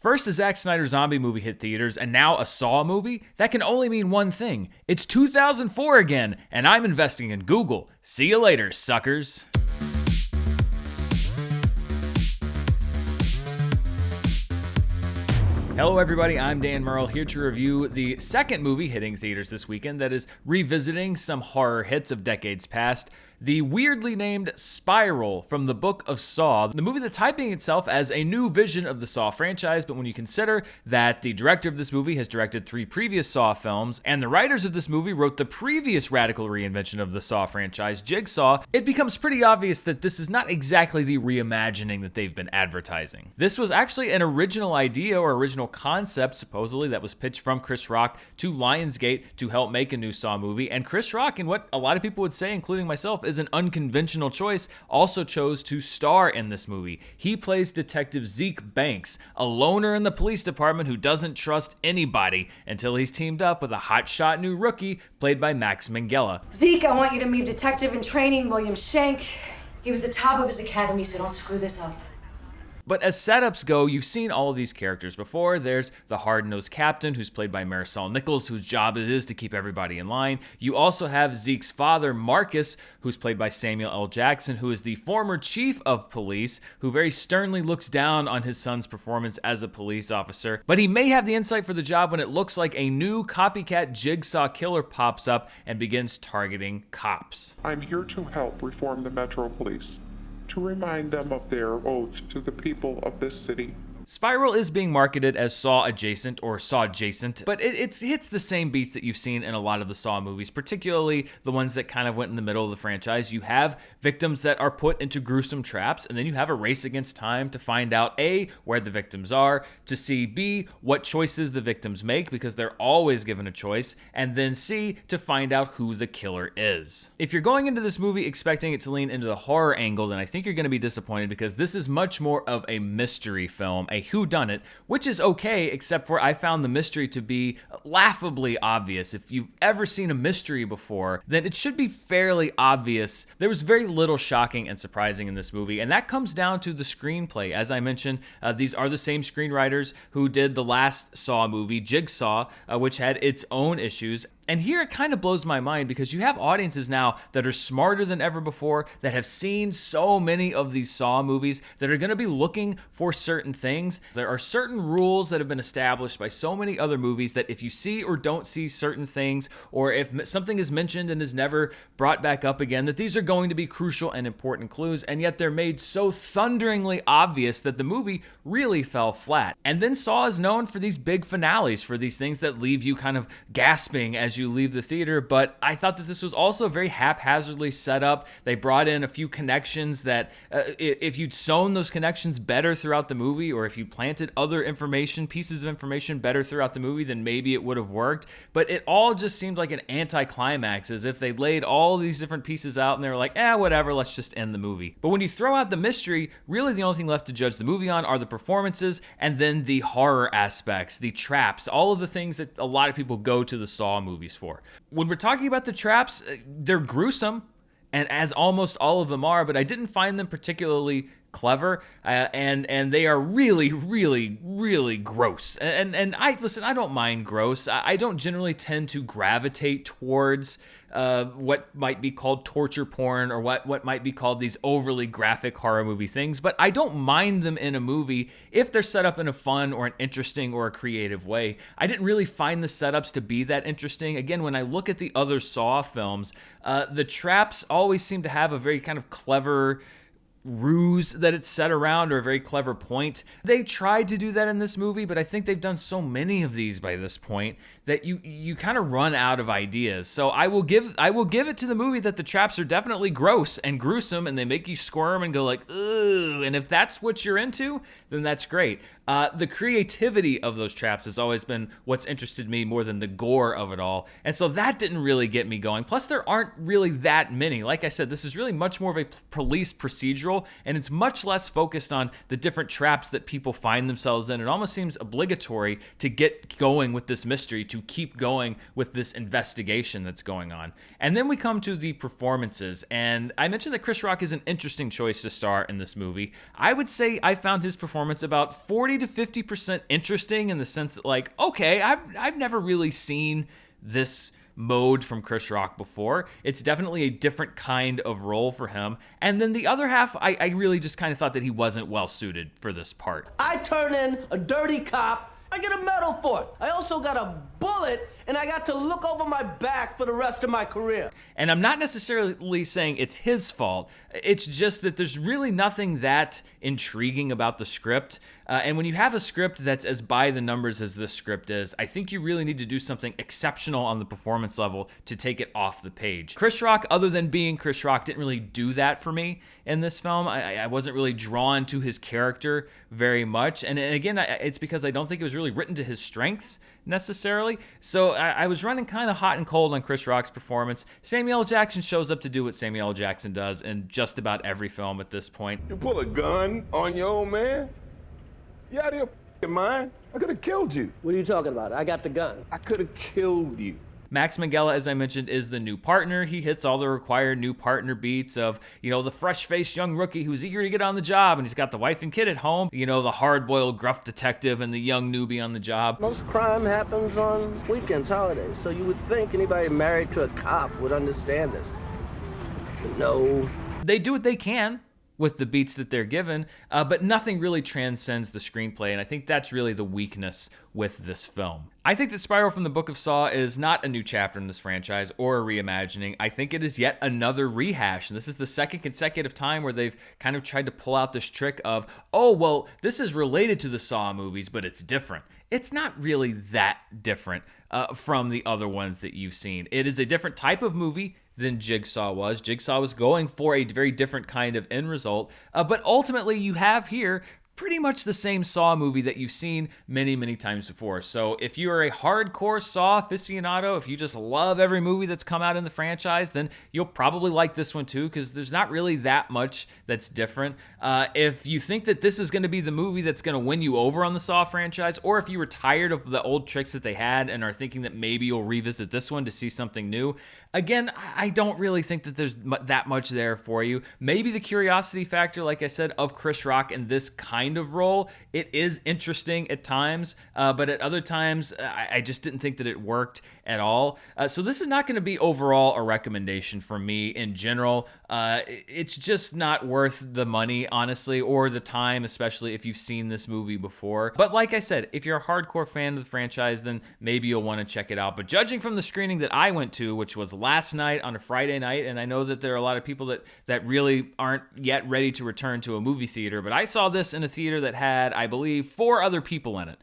First, a Zack Snyder zombie movie hit theaters, and now a Saw movie? That can only mean one thing. It's 2004 again, and I'm investing in Google. See you later, suckers. Hello everybody, I'm Dan Murrell, here to review the second movie hitting theaters this weekend that is revisiting some horror hits of decades past. The weirdly named Spiral from the Book of Saw, the movie that's hyping itself as a new vision of the Saw franchise, but when you consider that the director of this movie has directed 3 previous Saw films, and the writers of this movie wrote the previous radical reinvention of the Saw franchise, Jigsaw, it becomes pretty obvious that this is not exactly the reimagining that they've been advertising. This was actually an original idea or original concept, supposedly, that was pitched from Chris Rock to Lionsgate to help make a new Saw movie, and Chris Rock, in what a lot of people would say, including myself, is an unconventional choice, also chose to star in this movie. He plays Detective Zeke Banks, a loner in the police department who doesn't trust anybody until he's teamed up with a hotshot new rookie played by Max Minghella. Zeke, I want you to meet Detective in Training, William Shank. He was the top of his academy, so don't screw this up. But as setups go, you've seen all of these characters before. There's the hard-nosed captain, who's played by Marisol Nichols, whose job it is to keep everybody in line. You also have Zeke's father, Marcus, who's played by Samuel L. Jackson, who is the former chief of police, who very sternly looks down on his son's performance as a police officer. But he may have the insight for the job when it looks like a new copycat Jigsaw killer pops up and begins targeting cops. I'm here to help reform the Metro Police, to remind them of their oath to the people of this city. Spiral is being marketed as Saw adjacent or Saw adjacent, but it hits the same beats that you've seen in a lot of the Saw movies, particularly the ones that kind of went in the middle of the franchise. You have victims that are put into gruesome traps, and then you have a race against time to find out A, where the victims are, to see B, what choices the victims make, because they're always given a choice, and then C, to find out who the killer is. If you're going into this movie expecting it to lean into the horror angle, then I think you're going to be disappointed, because this is much more of a mystery film, a whodunit, which is okay, except for I found the mystery to be laughably obvious. If you've ever seen a mystery before, then it should be fairly obvious. There was very little shocking and surprising in this movie, and that comes down to the screenplay. As I mentioned, these are the same screenwriters who did the last Saw movie, Jigsaw, which had its own issues. And here it kind of blows my mind because you have audiences now that are smarter than ever before, that have seen so many of these Saw movies, that are going to be looking for certain things. There are certain rules that have been established by so many other movies that if you see or don't see certain things, or if something is mentioned and is never brought back up again, that these are going to be crucial and important clues, and yet they're made so thunderingly obvious that the movie really fell flat. And then Saw is known for these big finales, for these things that leave you kind of gasping as you leave the theater, but I thought that this was also very haphazardly set up. They brought in a few connections that if you'd sewn those connections better throughout the movie, or if you planted other pieces of information better throughout the movie, then maybe it would have worked. But it all just seemed like an anticlimax, as if they laid all these different pieces out and they were like, whatever, let's just end the movie. But when you throw out the mystery, really the only thing left to judge the movie on are the performances and then the horror aspects, the traps, all of the things that a lot of people go to the Saw movies for. When we're talking about the traps, they're gruesome, and as almost all of them are, but I didn't find them particularly clever, and they are really, really, really gross. And I don't mind gross. I don't generally tend to gravitate towards what might be called torture porn, or what might be called these overly graphic horror movie things, but I don't mind them in a movie if they're set up in a fun or an interesting or a creative way. I didn't really find the setups to be that interesting. Again, when I look at the other Saw films, the traps always seem to have a very kind of clever ruse that it's set around, or a very clever point. They tried to do that in this movie, but I think they've done so many of these by this point that you kind of run out of ideas. So I will give it to the movie that the traps are definitely gross and gruesome, and they make you squirm and go like, ugh. And if that's what you're into, then that's great. The creativity of those traps has always been what's interested me more than the gore of it all. And so that didn't really get me going. Plus, there aren't really that many. Like I said, this is really much more of a police procedural supernatural, and it's much less focused on the different traps that people find themselves in. It almost seems obligatory to get going with this mystery, to keep going with this investigation that's going on. And then we come to the performances, and I mentioned that Chris Rock is an interesting choice to star in this movie. I would say I found his performance about 40 to 50% interesting, in the sense that, like, okay, I've never really seen this mode from Chris Rock before. It's definitely a different kind of role for him. And then the other half, I really just kind of thought that he wasn't well suited for this part. I turn in a dirty cop, I get a medal for it. I also got a bullet, and I got to look over my back for the rest of my career. And I'm not necessarily saying it's his fault. It's just that there's really nothing that intriguing about the script. And when you have a script that's as by the numbers as this script is, I think you really need to do something exceptional on the performance level to take it off the page. Chris Rock, other than being Chris Rock, didn't really do that for me in this film. I wasn't really drawn to his character very much. And again, it's because I don't think it was really written to his strengths necessarily. So I was running kind of hot and cold on Chris Rock's performance. Samuel L. Jackson shows up to do what Samuel L. Jackson does in just about every film at this point. You pull a gun on your old man? You out of your f***ing mind? I could have killed you. What are you talking about? I got the gun. I could have killed you. Max Minghella, as I mentioned, is the new partner. He hits all the required new partner beats of, the fresh-faced young rookie who's eager to get on the job, and he's got the wife and kid at home. The hard-boiled gruff detective and the young newbie on the job. Most crime happens on weekends, holidays, so you would think anybody married to a cop would understand this. But no. They do what they can with the beats that they're given, but nothing really transcends the screenplay, and I think that's really the weakness with this film. I think that Spiral from the Book of Saw is not a new chapter in this franchise or a reimagining. I think it is yet another rehash, and this is the second consecutive time where they've kind of tried to pull out this trick of, oh, well, this is related to the Saw movies, but it's different. It's not really that different from the other ones that you've seen. It is a different type of movie than Jigsaw was. Jigsaw was going for a very different kind of end result, but ultimately you have here pretty much the same Saw movie that you've seen many, many times before. So if you are a hardcore Saw aficionado, if you just love every movie that's come out in the franchise, then you'll probably like this one too, because there's not really that much that's different. If you think that this is going to be the movie that's going to win you over on the Saw franchise, or if you were tired of the old tricks that they had and are thinking that maybe you'll revisit this one to see something new, again, I don't really think that there's that much there for you. Maybe the curiosity factor, like I said, of Chris Rock in this kind of role, it is interesting at times, but at other times, I just didn't think that it worked at all. So this is not going to be overall a recommendation for me in general. It's just not worth the money, honestly, or the time, especially if you've seen this movie before. But like I said, if you're a hardcore fan of the franchise, then maybe you'll want to check it out. But judging from the screening that I went to, which was last night on a Friday night, and I know that there are a lot of people that really aren't yet ready to return to a movie theater, but I saw this in a theater that had, I believe, 4 other people in it.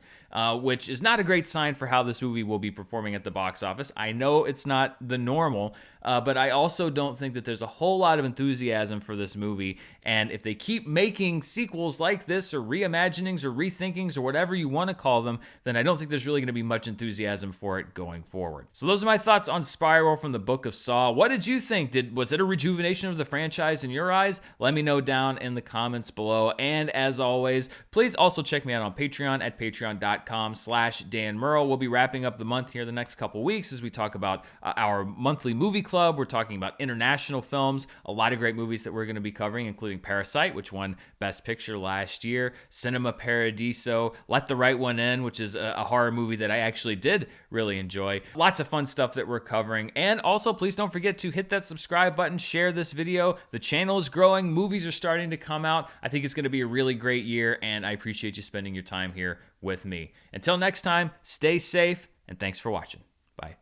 Which is not a great sign for how this movie will be performing at the box office. I know it's not the normal, but I also don't think that there's a whole lot of enthusiasm for this movie. And if they keep making sequels like this, or reimaginings, or rethinkings, or whatever you want to call them, then I don't think there's really going to be much enthusiasm for it going forward. So those are my thoughts on Spiral from the Book of Saw. What did you think? Was it a rejuvenation of the franchise in your eyes? Let me know down in the comments below. And as always, please also check me out on Patreon at patreon.com/Dan Murrell. We'll be wrapping up the month here the next couple weeks as we talk about our monthly movie club. We're talking about international films, a lot of great movies that we're going to be covering, including Parasite, which won Best Picture last year, Cinema Paradiso, Let the Right One In, which is a horror movie that I actually did really enjoy. Lots of fun stuff that we're covering. And also, please don't forget to hit that subscribe button, share this video. The channel is growing. Movies are starting to come out. I think it's going to be a really great year, and I appreciate you spending your time here with me. Until next time, stay safe, and thanks for watching. Bye.